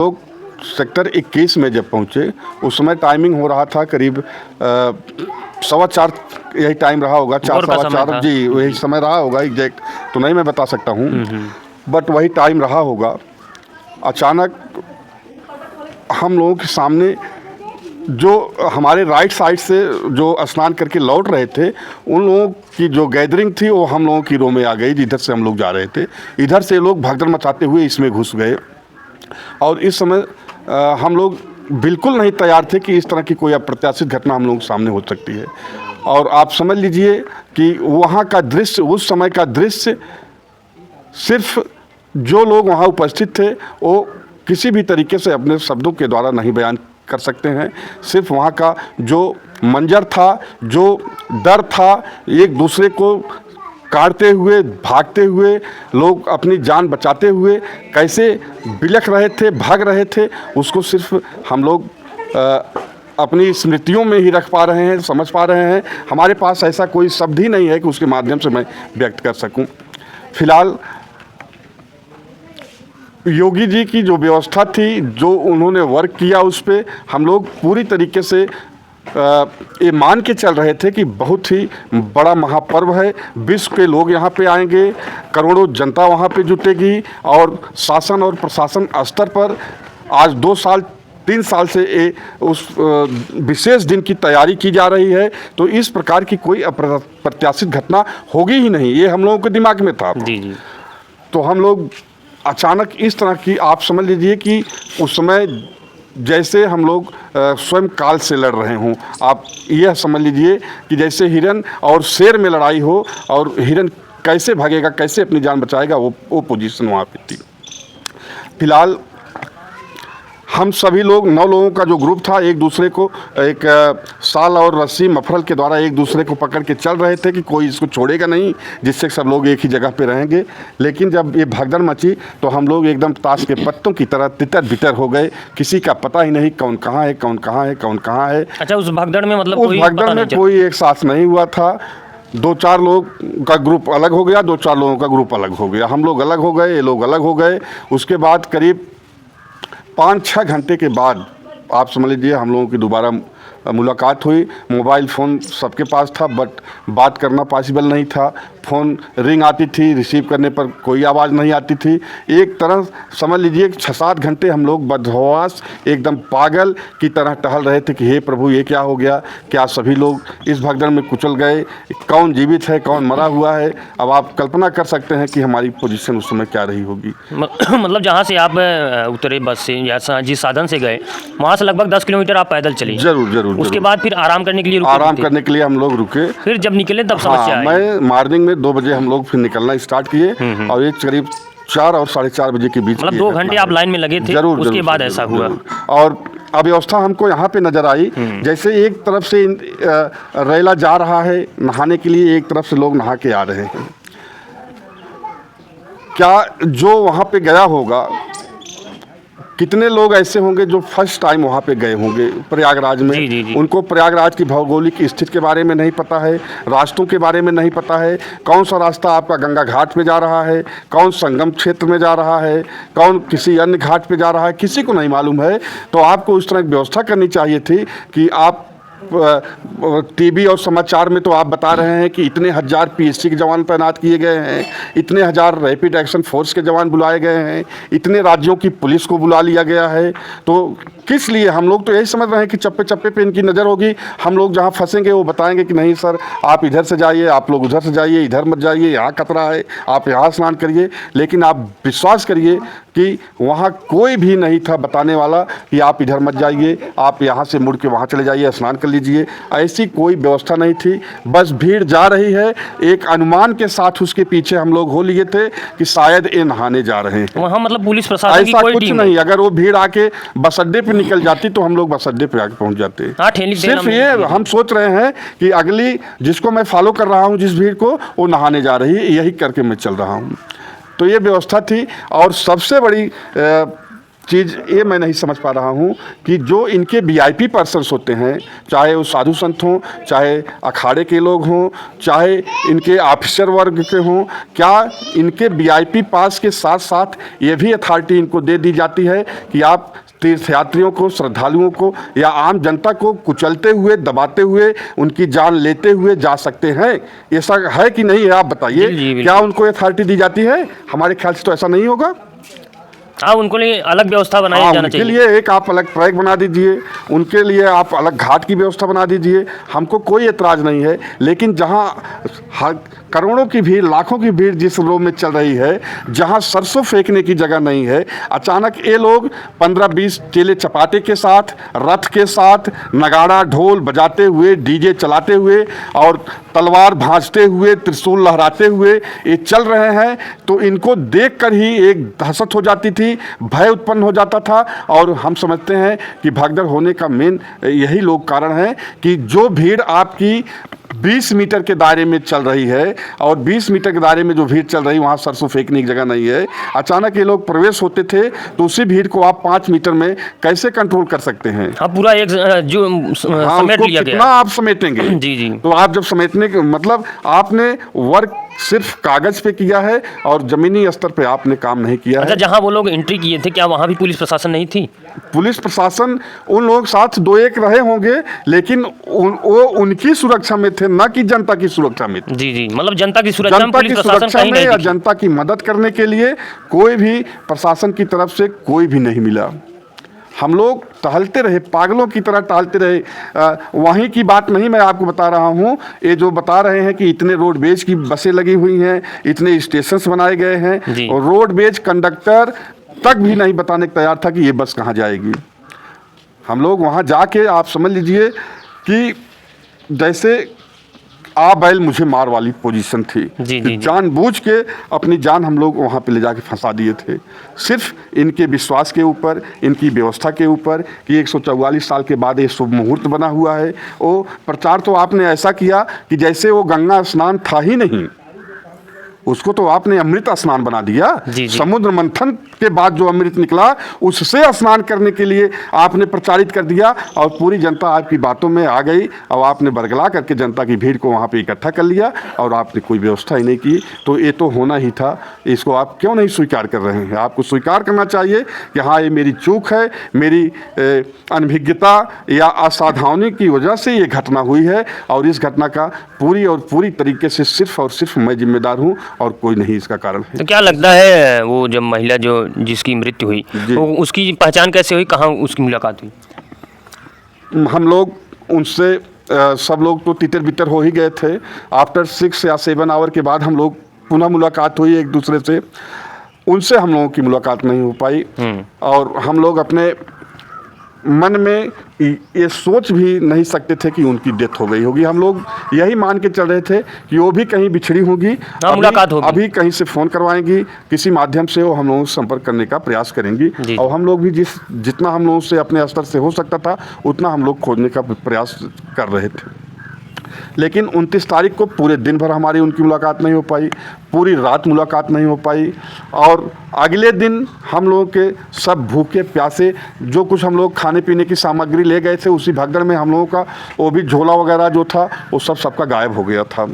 लोग सेक्टर 21 में जब पहुंचे उस समय टाइमिंग हो रहा था करीब 4:15 यही टाइम रहा होगा, 4:15 जी वही समय रहा होगा, एग्जैक्ट तो नहीं मैं बता सकता हूँ, बट वही टाइम रहा होगा। अचानक हम लोगों के सामने जो हमारे राइट साइड से जो स्नान करके लौट रहे थे उन लोगों की जो गैदरिंग थी वो हम लोगों की रो में आ गई। जिधर से हम लोग जा रहे थे इधर से लोग भगदड़ मचाते हुए इसमें घुस गए और इस समय हम लोग बिल्कुल नहीं तैयार थे कि इस तरह की कोई अप्रत्याशित घटना हम लोगों के सामने हो सकती है। और आप समझ लीजिए कि वहाँ का दृश्य, उस समय का दृश्य, सिर्फ जो लोग वहाँ उपस्थित थे वो किसी भी तरीके से अपने शब्दों के द्वारा नहीं बयान कर सकते हैं। सिर्फ वहाँ का जो मंजर था, जो डर था, एक दूसरे को काटते हुए, भागते हुए, लोग अपनी जान बचाते हुए कैसे बिलख रहे थे, भाग रहे थे, उसको सिर्फ हम लोग अपनी स्मृतियों में ही रख पा रहे हैं, समझ पा रहे हैं। हमारे पास ऐसा कोई शब्द ही नहीं है कि उसके माध्यम से मैं व्यक्त कर सकूं। फिलहाल योगी जी की जो व्यवस्था थी, जो उन्होंने वर्क किया, उस पर हम लोग पूरी तरीके से ये मान के चल रहे थे कि बहुत ही बड़ा महापर्व है, विश्व के लोग यहाँ पे आएंगे, करोड़ों जनता वहाँ पे जुटेगी और शासन और प्रशासन स्तर पर आज 2 साल 3 साल से उस विशेष दिन की तैयारी की जा रही है। तो इस प्रकार की कोई अप्रत्याशित घटना होगी ही नहीं, ये हम लोगों के दिमाग में था। जी। तो हम लोग अचानक इस तरह की, आप समझ लीजिए कि उस समय जैसे हम लोग स्वयं काल से लड़ रहे हों। आप यह समझ लीजिए कि जैसे हिरन और शेर में लड़ाई हो और हिरन कैसे भागेगा, कैसे अपनी जान बचाएगा, वो पोजीशन वहाँ पे थी। फिलहाल हम सभी लोग 9 लोगों का जो ग्रुप था एक दूसरे को एक साल और रस्सी मफरल के द्वारा एक दूसरे को पकड़ के चल रहे थे कि कोई इसको छोड़ेगा नहीं, जिससे सब लोग एक ही जगह पे रहेंगे। लेकिन जब ये भगदड़ मची तो हम लोग एकदम ताश के पत्तों की तरह तितर बितर हो गए। किसी का पता ही नहीं कौन कहाँ है, कौन कहाँ है, कौन कहाँ है। अच्छा, उस भगदड़ में मतलब उस भगदड़ में कोई एक साथ नहीं हुआ था। 2-4 लोग का ग्रुप अलग हो गया, 2-4 लोगों का ग्रुप अलग हो गया, हम लोग अलग हो गए, ये लोग अलग हो गए। उसके बाद करीब 5-6 घंटे के बाद आप समझ लीजिए हम लोगों की दोबारा मुलाकात हुई। मोबाइल फ़ोन सबके पास था बट बात करना पॉसिबल नहीं था। फ़ोन रिंग आती थी, रिसीव करने पर कोई आवाज़ नहीं आती थी। एक तरह समझ लीजिए 6-7 घंटे हम लोग बदहवास एकदम पागल की तरह टहल रहे थे कि हे प्रभु ये क्या हो गया, क्या सभी लोग इस भगदड़ में कुचल गए, कौन जीवित है, कौन मरा हुआ है। अब आप कल्पना कर सकते हैं कि हमारी पोजीशन उस समय क्या रही होगी। मतलब जहाँ से आप उतरे बस से या जिस साधन से गए वहाँ से लगभग 10 किलोमीटर आप पैदल चले? जरूर। उसके बाद फिर आराम करने के लिए रुके? आराम करने के लिए हम लोग रुके। फिर जब निकले तब समस्या आई? मैं मॉर्निंग में 2 बजे हम लोग फिर निकलना स्टार्ट किए और ये करीब 4 और 4:30 बजे के बीच, मतलब 2 घंटे आप लाइन में लगे थे? जरूर। उसके बाद ऐसा हुआ और अव्यवस्था हमको यहाँ पे नजर आई। जैसे एक तरफ से रैला जा रहा है नहाने के लिए, एक तरफ से लोग नहा के आ रहे हैं। क्या जो वहाँ पे गया होगा, कितने लोग ऐसे होंगे जो फर्स्ट टाइम वहाँ पे गए होंगे प्रयागराज में। जी। उनको प्रयागराज की भौगोलिक स्थिति के बारे में नहीं पता है, रास्तों के बारे में नहीं पता है, कौन सा रास्ता आपका गंगा घाट पे जा रहा है, कौन संगम क्षेत्र में जा रहा है, कौन किसी अन्य घाट पे जा रहा है, किसी को नहीं मालूम है। तो आपको उस तरह की व्यवस्था करनी चाहिए थी कि आप टीवी और समाचार में तो आप बता रहे हैं कि इतने हजार पीएससी के जवान तैनात किए गए हैं, इतने हजार रैपिड एक्शन फोर्स के जवान बुलाए गए हैं, इतने राज्यों की पुलिस को बुला लिया गया है। तो किस लिए? हम लोग तो यही समझ रहे हैं कि चप्पे चप्पे पे इनकी नज़र होगी, हम लोग जहाँ फंसेंगे वो बताएंगे कि नहीं सर आप इधर से जाइए, आप लोग उधर से जाइए, इधर मत जाइए, यहाँ खतरा है, आप यहाँ स्नान करिए। लेकिन आप विश्वास करिए कि वहाँ कोई भी नहीं था बताने वाला कि आप इधर मत जाइए, आप यहाँ से मुड़ के वहाँ चले जाइए, स्नान कर लीजिए। ऐसी कोई व्यवस्था नहीं थी। बस भीड़ जा रही है, एक अनुमान के साथ उसके पीछे हम लोग हो लिए थे कि शायद ये नहाने जा रहे हैं। वहाँ मतलब पुलिस प्रशासन की कोई कुछ टीम नहीं। अगर वो भीड़ आके बस अड्डे पे निकल जाती तो हम लोग बस अड्डे पे आके पहुंच जाते। सिर्फ ये हम सोच रहे हैं कि अगली जिसको मैं फॉलो कर रहा हूँ, जिस भीड़ को, वो नहाने जा रही है, यही करके मैं चल रहा हूँ। तो ये व्यवस्था थी। और सबसे बड़ी चीज़ ये मैं नहीं समझ पा रहा हूँ कि जो इनके वीआईपी पर्सन्स होते हैं, चाहे वो साधु संत हों, चाहे अखाड़े के लोग हों, चाहे इनके ऑफिसर वर्ग के हों, क्या इनके वीआईपी पास के साथ साथ ये भी अथॉरिटी इनको दे दी जाती है कि आप तीर्थयात्रियों को, श्रद्धालुओं को या आम जनता को कुचलते हुए, दबाते हुए, उनकी जान लेते हुए जा सकते हैं? ऐसा है कि नहीं है? आप बताइए, क्या उनको अथॉरिटी दी जाती है? हमारे ख्याल से तो ऐसा नहीं होगा। हाँ, उनको लिए अलग व्यवस्था बनाया जाना उनके चाहिए। लिए एक आप अलग ट्रैक बना दीजिए, उनके लिए आप अलग घाट की व्यवस्था बना दीजिए, हमको कोई एतराज़ नहीं है। लेकिन जहाँ करोड़ों की भीड़, लाखों की भीड़ जिस रोड में चल रही है, जहाँ सरसों फेंकने की जगह नहीं है, अचानक ये लोग 15-20 चेले चपाटे के साथ, रथ के साथ, नगाड़ा ढोल बजाते हुए, डीजे चलाते हुए और तलवार भांजते हुए, त्रिशूल लहराते हुए ये चल रहे हैं, तो इनको देखकर ही एक दहशत हो जाती थी, भय उत्पन्न हो जाता था। और हम समझते हैं कि भगदड़ होने का मेन यही लोग कारण है कि जो भीड़ आपकी 20 मीटर के दायरे में चल रही है और 20 मीटर के दायरे में जो भीड़ चल रही है, वहाँ सरसों फेंकने की जगह नहीं है। अचानक ये लोग प्रवेश होते थे, तो उसी भीड़ को आप 5 मीटर में कैसे कंट्रोल कर सकते हैं? हाँ, पूरा एक जो समेट लिया कितना गया। आप समेटेंगे? जी जी। तो आप जब समेटने के मतलब आपने वर्क सिर्फ कागज पे किया है और जमीनी स्तर पे आपने काम नहीं किया अच्छा, है। जहाँ वो लोग एंट्री किए थे, क्या वहाँ भी पुलिस प्रशासन नहीं थी? पुलिस प्रशासन उन लोग साथ 2-1 रहे होंगे, लेकिन वो उनकी सुरक्षा में थे, न कि जनता की सुरक्षा में थे। जी जी, मतलब जनता की सुरक्षा में जनता पुलिस की प्रशासन सुरक्षा कहीं में नहीं या दिखी। जनता की मदद करने के लिए कोई भी प्रशासन की तरफ से कोई भी नहीं मिला। हम लोग टहलते रहे, पागलों की तरह टहलते रहे। वहीं की बात नहीं मैं आपको बता रहा हूँ, ये जो बता रहे हैं कि इतने रोडवेज की बसें लगी हुई हैं, इतने स्टेशंस बनाए गए हैं, और रोडवेज कंडक्टर तक भी नहीं बताने को तैयार था कि ये बस कहाँ जाएगी। हम लोग वहाँ जाके आप समझ लीजिए कि जैसे आ बैल मुझे मार वाली पोजीशन थी। जानबूझ के अपनी जान हम लोग वहाँ पे ले जाके फंसा दिए थे, सिर्फ इनके विश्वास के ऊपर, इनकी व्यवस्था के ऊपर कि 144 साल के बाद ये शुभ मुहूर्त बना हुआ है। वो प्रचार तो आपने ऐसा किया कि जैसे वो गंगा स्नान था ही नहीं, उसको तो आपने अमृत स्नान बना दिया। समुद्र मंथन के बाद जो अमृत निकला उससे स्नान करने के लिए आपने प्रचारित कर दिया, और पूरी जनता आपकी बातों में आ गई और आपने बरगला करके जनता की भीड़ को वहाँ पे इकट्ठा कर लिया और आपने कोई व्यवस्था ही नहीं की। तो ये तो होना ही था, इसको आप क्यों नहीं स्वीकार कर रहे हैं? आपको स्वीकार करना चाहिए कि हाँ, ये मेरी चूक है, मेरी अनभिज्ञता या असावधानी की वजह से ये घटना हुई है, और इस घटना का पूरी तरीके से सिर्फ और सिर्फ मैं जिम्मेदार हूँ और कोई नहीं इसका कारण है। तो क्या लगता है, वो जब महिला जो जिसकी मृत्यु हुई, तो उसकी पहचान कैसे हुई, कहाँ उसकी मुलाकात हुई? हम लोग उनसे सब लोग तो तितर बितर हो ही गए थे। आफ्टर 6 या 7 आवर के बाद हम लोग पुनः मुलाकात हुई एक दूसरे से। उनसे हम लोगों की मुलाकात नहीं हो पाई, और हम लोग अपने मन में ये सोच भी नहीं सकते थे कि उनकी डेथ हो गई होगी। हम लोग यही मान के चल रहे थे कि वो भी कहीं बिछड़ी होगी, मुलाकात होगी, अभी कहीं से फ़ोन करवाएंगी, किसी माध्यम से वो हम लोगों से संपर्क करने का प्रयास करेंगी, और हम लोग भी जितना हम लोगों से अपने स्तर से हो सकता था उतना हम लोग खोजने का प्रयास कर रहे थे। लेकिन 29 तारीख को पूरे दिन भर हमारी उनकी मुलाकात नहीं हो पाई, पूरी रात मुलाकात नहीं हो पाई, और अगले दिन हम लोगों के सब भूखे प्यासे जो कुछ हम लोग खाने पीने की सामग्री ले गए थे उसी भगदड़ में हम लोगों का वो भी झोला वगैरह जो था वो सबका गायब हो गया था।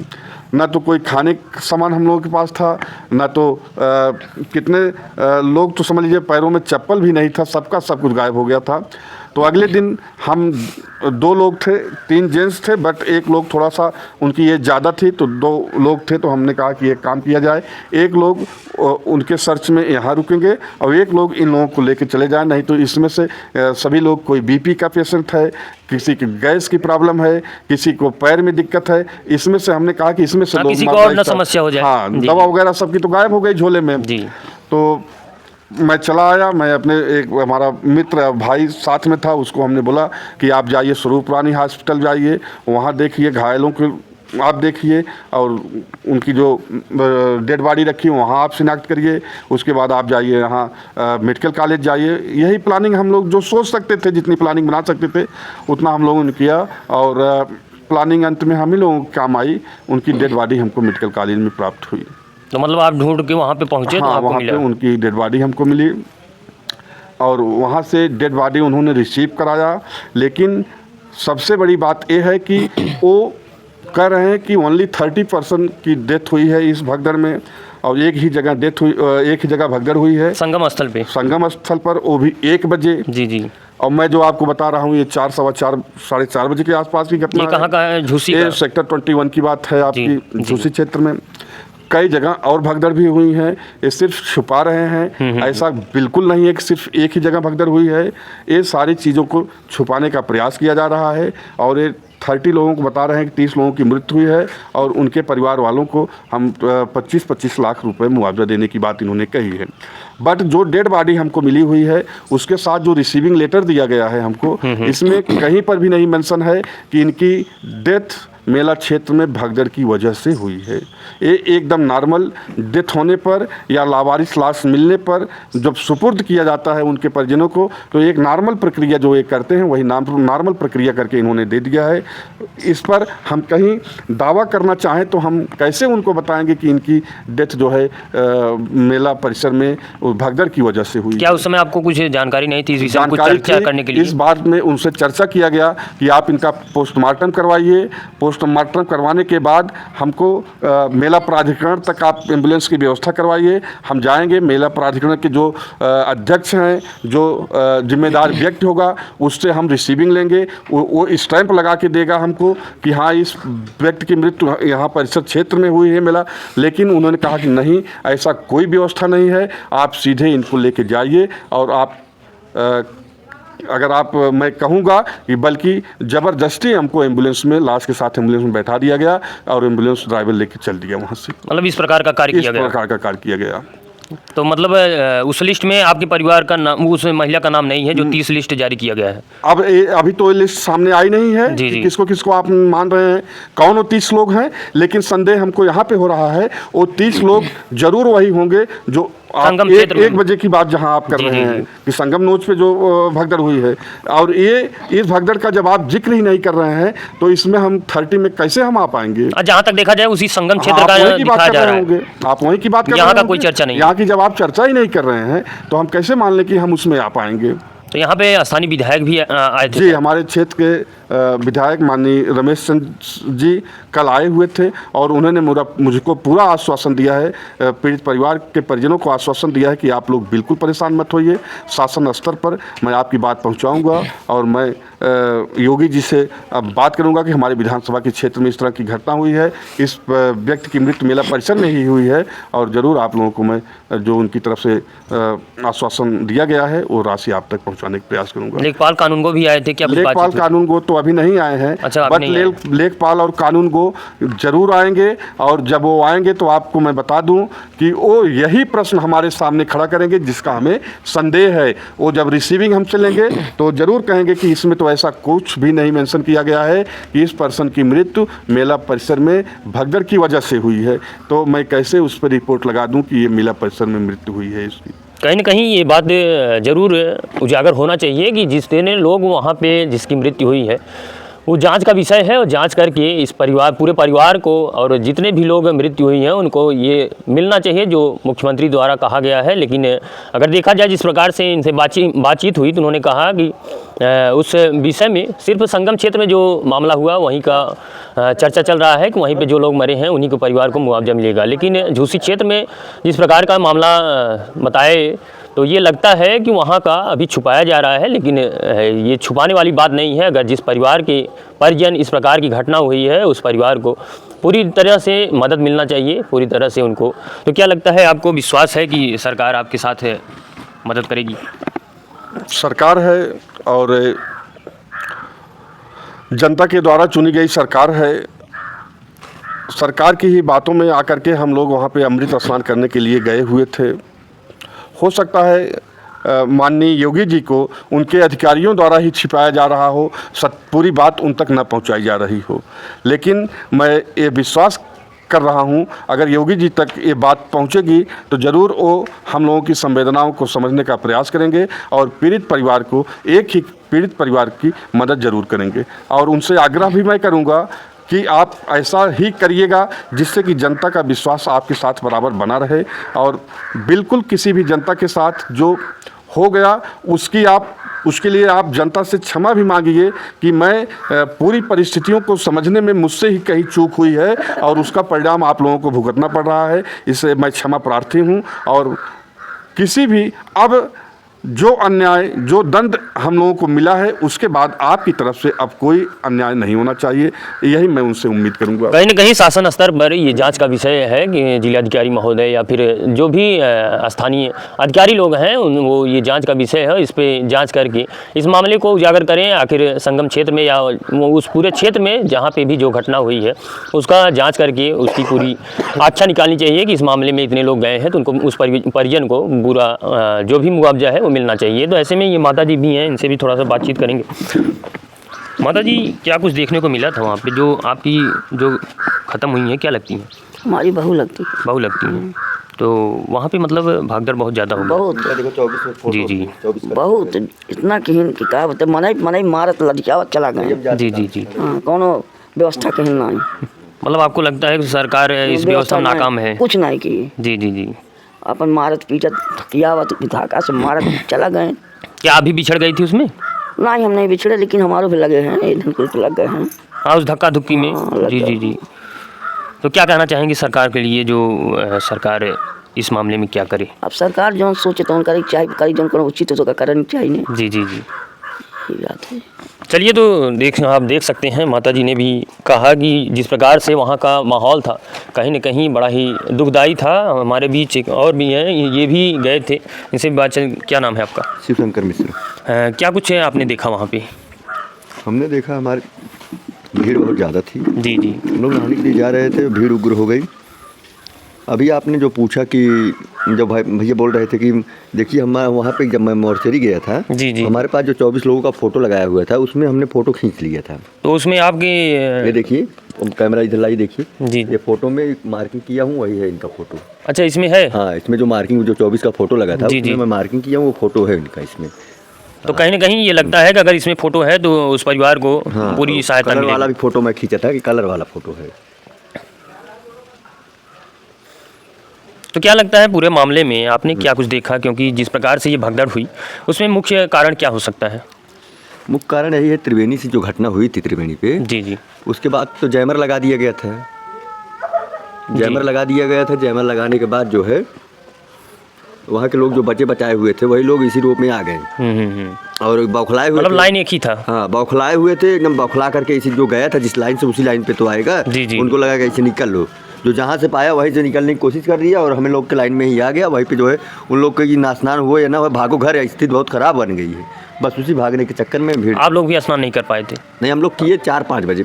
ना तो कोई खाने का सामान हम लोगों के पास था, ना तो कितने लोग तो समझ लीजिए पैरों में चप्पल भी नहीं था, सबका सब कुछ गायब हो गया था। तो अगले दिन हम 2 लोग थे, 3 जेंट्स थे, बट एक लोग थोड़ा सा उनकी एज ज़्यादा थी, तो 2 लोग थे। तो हमने कहा कि एक काम किया जाए, एक लोग उनके सर्च में यहाँ रुकेंगे और एक लोग इन लोगों को लेके चले जाएं, नहीं तो इसमें से सभी लोग, कोई बीपी का पेशेंट है, किसी की गैस की प्रॉब्लम है, किसी को पैर में दिक्कत है, इसमें से हमने कहा कि इसमें से लोग किसी को और न समस्या हो जाए। हाँ, दवा वगैरह सबकी तो गायब हो गई झोले में। तो मैं चला आया, मैं अपने एक हमारा मित्र भाई साथ में था, उसको हमने बोला कि आप जाइए स्वरूप रानी हॉस्पिटल जाइए, वहाँ देखिए घायलों को आप देखिए, और उनकी जो डेड बॉडी रखी वहाँ आप शिनाख्त करिए, उसके बाद आप जाइए यहाँ मेडिकल कॉलेज जाइए। यही प्लानिंग हम लोग जो सोच सकते थे, जितनी प्लानिंग बना सकते थे उतना हम लोगों ने किया, और प्लानिंग अंत में हम ही लोगों को काम आई। उनकी डेड बॉडी हमको मेडिकल कॉलेज में प्राप्त हुई। तो मतलब आप ढूंढ के वहाँ पे पहुँचे? हाँ, तो आपको वहाँ मिला? पे उनकी डेड बॉडी हमको मिली। और वहाँ से डेड बॉडी उन्होंने रिसीव कराया। लेकिन सबसे बड़ी बात यह है कि वो कह रहे हैं कि ओनली 30% की डेथ हुई है इस भगदड़ में, और एक ही जगह डेथ हुई, एक ही जगह भगदड़ हुई है संगम स्थल पर, वो भी 1 बजे। जी। और मैं जो आपको बता रहा हूँ ये 4, सवा 4, साढ़े 4 बजे के आसपास की घटना है। कहाँ का है? झूसी ये सेक्टर 21 की बात है आपकी, झूसी क्षेत्र में। कई जगह और भगदड़ भी हुई हैं, ये सिर्फ छुपा रहे हैं। ऐसा बिल्कुल नहीं है कि सिर्फ एक ही जगह भगदड़ हुई है, ये सारी चीज़ों को छुपाने का प्रयास किया जा रहा है। और ये 30 लोगों को बता रहे हैं कि 30 लोगों की मृत्यु हुई है, और उनके परिवार वालों को हम 25-25 लाख रुपए मुआवजा देने की बात इन्होंने कही है। बट जो डेड बॉडी हमको मिली हुई है उसके साथ जो रिसीविंग लेटर दिया गया है हमको, इसमें कहीं पर भी नहीं मेंशन है कि इनकी डेथ मेला क्षेत्र में भगदड़ की वजह से हुई है। ये एकदम नॉर्मल डेथ होने पर या लावारिस लाश मिलने पर जब सुपुर्द किया जाता है उनके परिजनों को, तो एक नॉर्मल प्रक्रिया जो ये करते हैं वही नॉर्मल प्रक्रिया करके इन्होंने दे दिया है। इस पर हम कहीं दावा करना चाहें तो हम कैसे उनको बताएंगे कि इनकी डेथ जो है मेला परिसर में भगदड़ की वजह से हुई। क्या उस समय आपको कुछ जानकारी नहीं थी इस विषय में कुछ चर्चा करने के लिए? इस बात में उनसे चर्चा किया गया कि आप इनका पोस्टमार्टम करवाइए, पोस्टमार्टम करवाने के बाद हमको मेला प्राधिकरण तक आप एम्बुलेंस की व्यवस्था करवाइए। हम जाएंगे, मेला प्राधिकरण के जो अध्यक्ष हैं, जो जिम्मेदार व्यक्ति होगा, उससे हम रिसीविंग लेंगे। वो स्टैंप लगा के देगा हमको कि हाँ इस व्यक्ति की मृत्यु यहाँ परिसर क्षेत्र में हुई है मेला। लेकिन उन्होंने कहा कि नहीं, ऐसा कोई व्यवस्था नहीं है, आप सीधे इनको लेके जाइए। और आप अगर आप मैं कहूँगा कि बल्कि ज़बरदस्ती हमको एम्बुलेंस में, लाश के साथ एम्बुलेंस में बैठा दिया गया और एम्बुलेंस ड्राइवर लेके चल दिया वहाँ से। मतलब इस प्रकार का कार्य किया गया? इस प्रकार का कार्य किया गया। तो मतलब उस लिस्ट में आपके परिवार का नाम, उस महिला का नाम नहीं है जो 30 लिस्ट जारी किया गया है? अब अभी तो ये लिस्ट सामने आई नहीं है कि किसको किसको आप मान रहे हैं, कौन वो 30 लोग हैं। लेकिन संदेह हमको यहाँ पे हो रहा है वो 30 लोग जरूर वही होंगे जो संगम एक बजे की बात जहां आप कर रहे हैं कि संगम नोच पे जो भगदड़ हुई है। और ये इस भगदड़ का जब आप जिक्र ही नहीं कर रहे हैं तो इसमें हम 30 में कैसे हम आ पाएंगे? जहां तक देखा जाए उसी संगम क्षेत्र का दिखाया जा रहा है। आप वहीं की बात कर रहे हैं, यहाँ का कोई चर्चा नहीं, यहाँ की जब आप चर्चा ही नहीं कर रहे हैं तो हम कैसे मान लें कि हम उसमें आ पाएंगे? तो यहाँ पे स्थानीय विधायक भी आए थे? जी, हमारे क्षेत्र के विधायक माननीय रमेश चंद्र जी कल आए हुए थे और उन्होंने मुझको पूरा आश्वासन दिया है, पीड़ित परिवार के परिजनों को आश्वासन दिया है कि आप लोग बिल्कुल परेशान मत होइए। शासन स्तर पर मैं आपकी बात पहुंचाऊंगा और मैं योगी जी से अब बात करूंगा कि हमारे विधानसभा के क्षेत्र में इस तरह की घटना हुई है, इस व्यक्ति की मृत्यु मेला परिसर में ही हुई है, और ज़रूर आप लोगों को मैं जो उनकी तरफ से आश्वासन दिया गया है वो राशि आप तक पहुँचाने का प्रयास करूँगा। लेखपाल कानून गो भी आए थे क्या? लेखपाल कानून गो तो अभी नहीं आए हैं। अच्छा, बट लेखपाल और कानून गो जरूर आएंगे, और जब वो आएंगे तो आपको मैं बता दूं कि वो यही प्रश्न हमारे सामने खड़ा करेंगे जिसका हमें संदेह है। वो जब रिसीविंग हमसे लेंगे तो जरूर कहेंगे कि इसमें तो ऐसा कुछ भी नहीं मेंशन किया गया है कि इस पर्सन की मृत्यु मेला परिसर में भगदड़ की वजह से हुई है। तो मैं कैसे उस पर रिपोर्ट लगा दूं कि ये मेला परिसर में मृत्यु हुई है इसकी? कहीं ना कहीं ये बात जरूर उजागर होना चाहिए कि जितने लोग वहाँ पे जिसकी मृत्यु हुई है वो जांच का विषय है, और जांच करके इस पूरे परिवार को और जितने भी लोग मृत्यु हुई हैं उनको ये मिलना चाहिए जो मुख्यमंत्री द्वारा कहा गया है। लेकिन अगर देखा जाए जिस प्रकार से इनसे बातचीत हुई तो उन्होंने कहा कि उस विषय में सिर्फ संगम क्षेत्र में जो मामला हुआ वहीं का चर्चा चल रहा है कि वहीं पे जो लोग मरे हैं उन्हीं के परिवार को मुआवजा मिलेगा। लेकिन झूसी क्षेत्र में जिस प्रकार का मामला बताए तो ये लगता है कि वहाँ का अभी छुपाया जा रहा है, लेकिन ये छुपाने वाली बात नहीं है। अगर जिस परिवार के परिजन इस प्रकार की घटना हुई है उस परिवार को पूरी तरह से मदद मिलना चाहिए, पूरी तरह से उनको। तो क्या लगता है, आपको विश्वास है कि सरकार आपके साथ मदद करेगी? सरकार है और जनता के द्वारा चुनी गई सरकार है। सरकार की ही बातों में आकर के हम लोग वहाँ पे अमृत स्नान करने के लिए गए हुए थे। हो सकता है माननीय योगी जी को उनके अधिकारियों द्वारा ही छिपाया जा रहा हो, पूरी बात उन तक न पहुंचाई जा रही हो। लेकिन मैं ये विश्वास कर रहा हूं अगर योगी जी तक ये बात पहुंचेगी तो ज़रूर वो हम लोगों की संवेदनाओं को समझने का प्रयास करेंगे और पीड़ित परिवार को, एक ही पीड़ित परिवार की मदद ज़रूर करेंगे। और उनसे आग्रह भी मैं करूँगा कि आप ऐसा ही करिएगा जिससे कि जनता का विश्वास आपके साथ बराबर बना रहे, और बिल्कुल किसी भी जनता के साथ जो हो गया उसके लिए आप जनता से क्षमा भी मांगिए कि मैं पूरी परिस्थितियों को समझने में मुझसे ही कहीं चूक हुई है और उसका परिणाम आप लोगों को भुगतना पड़ रहा है। इससे मैं क्षमा प्रार्थी हूँ और किसी भी अब जो अन्याय जो दंड हम लोगों को मिला है उसके बाद आपकी तरफ से अब कोई अन्याय नहीं होना चाहिए, यही मैं उनसे उम्मीद करूंगा। कहीं न कहीं शासन स्तर पर ये जांच का विषय है कि जिलाधिकारी महोदय या फिर जो भी स्थानीय अधिकारी लोग हैं वो ये जांच का विषय है, इस पे जांच करके इस मामले को उजागर करें। आखिर संगम क्षेत्र में या उस पूरे क्षेत्र में जहाँ पे भी जो घटना हुई है उसका जाँच करके उसकी पूरी आख्या निकालनी चाहिए कि इस मामले में इतने लोग गए हैं तो उनको उस परिजन को पूरा जो भी मुआवजा है वो मिलना चाहिए। तो ऐसे में ये माता जी भी हैं, इनसे भी थोड़ा सा बातचीत करेंगे। माता जी, क्या कुछ देखने को मिला था वहाँ पे जो आपकी जो ख़त्म हुई है, क्या लगती हैं? हमारी बहू लगती हैं। तो वहाँ पे मतलब भागदौड़ बहुत ज़्यादा हो गया। बहुत जी बहुत इतना कहीं कि का बता मनाई मारत लड़कियावत चला गए। जी हाँ, कोनो व्यवस्था कहीं नहीं। मतलब आपको लगता है कि सरकार इस व्यवस्था में नाकाम है? कुछ नहीं की। जी अपन मारत पीटत कियावत धाका से मारत चला गए। क्या अभी बिछड़ गई थी उसमें? नहीं, हम नहीं बिछड़े, लेकिन हमारे भी लगे हैं, इधर कुछ लग गए हैं। हाँ, उस धक्का धुक्की में। हाँ, जी। तो क्या कहना चाहेंगे सरकार के लिए, जो सरकार इस मामले में क्या करे? अब सरकार जो सोचे तो करे, चाहे करी जो उचित हो तो करनी चाहिए। जी ये बात है। चलिए, तो आप देख सकते हैं माता जी ने भी कहा कि जिस प्रकार से वहाँ का माहौल था कहीं न कहीं बड़ा ही दुखदाई था। हमारे बीच एक और भी हैं, ये भी गए थे, इनसे भी बात। क्या नाम है आपका? शिवशंकर मिश्र। क्या कुछ है आपने देखा वहाँ पे? हमने देखा हमारी भीड़ बहुत ज़्यादा थी। जी हम लोग नहाने के लिए जा रहे थे, भीड़ उग्र हो गई। अभी आपने जो पूछा कि जब भैया बोल रहे थे कि देखिए हमारे वहाँ पे जब मैं मोर्चरी गया था जी हमारे पास जो 24 लोगों का फ़ोटो लगाया हुआ था उसमें हमने फ़ोटो खींच लिया था। तो उसमें आपके ये देखिए, कैमरा इधर लाई, देखिए जी, ये फ़ोटो में मार्किंग किया हूँ, वही है इनका फ़ोटो। अच्छा, इसमें है? हाँ, इसमें जो मार्किंग जो 24 का फ़ोटो लगा था उसमें मैं मार्किंग किया हूँ, वो फ़ोटो है इनका इसमें। तो कहीं न कहीं ये लगता है कि अगर इसमें फ़ोटो है तो उस परिवार को पूरी सहायता मिलेगी। कलर वाला भी फ़ोटो मैं खींचा था कि कलर वाला फ़ोटो है। तो क्या लगता है पूरे मामले में आपने क्या कुछ देखा, क्योंकि जिस प्रकार से ये भगदड़ हुई उसमें मुख्य कारण क्या हो सकता है? मुख्य कारण यही है, त्रिवेणी से जो घटना हुई थी त्रिवेणी पे, जी उसके बाद तो जैमर लगा दिया गया था। जैमर जैमर लगाने के बाद जो है वहाँ के लोग जो बचे बचाए हुए थे वही लोग इसी रूप में आ गए और बौखलाए हुए, मतलब लाइन एक ही था। हाँ, बौखलाए हुए थे एकदम, बौखला करके इसी जो गया था जिस लाइन से उसी लाइन पे तो आएगा। जी। उनको लगा कि इसे निकल लो, जो जहाँ से पाया वहीं से निकलने की कोशिश कर रही है और हमें लोग के लाइन में ही आ गया। वहीं पे जो है उन लोग का नाशनान हुआ या ना हुआ, भागो घर, स्थिति बहुत ख़राब बन गई है। बस उसी भागने के चक्कर में भीड़। आप लोग भी स्नान नहीं कर पाए थे? नहीं, हम लोग किए 4-5 बजे,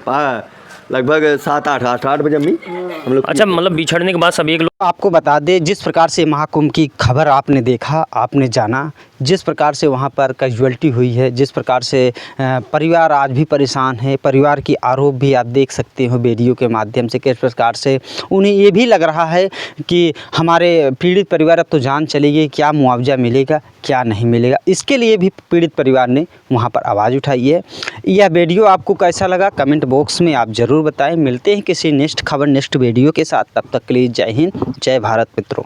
लगभग 7-8 बजे हम लोग। अच्छा, मतलब बिछड़ने के बाद सब एक लोग। आपको बता दें, जिस प्रकार से महाकुंभ की खबर आपने देखा, आपने जाना, जिस प्रकार से वहाँ पर कैजुअल्टी हुई है, जिस प्रकार से परिवार आज भी परेशान है, परिवार की आरोप भी आप देख सकते हो वीडियो के माध्यम से, किस प्रकार से उन्हें ये भी लग रहा है कि हमारे पीड़ित परिवार अब तो जान चली गई, क्या मुआवजा मिलेगा क्या नहीं मिलेगा। इसके लिए भी पीड़ित परिवार ने वहाँ पर आवाज़ उठाई है। यह वीडियो आपको कैसा लगा कमेंट बॉक्स में आप ज़रूर बताएं। मिलते हैं किसी नेक्स्ट खबर नेक्स्ट वीडियो के साथ, तब तक के लिए जय हिंद, जय भारत मित्रों।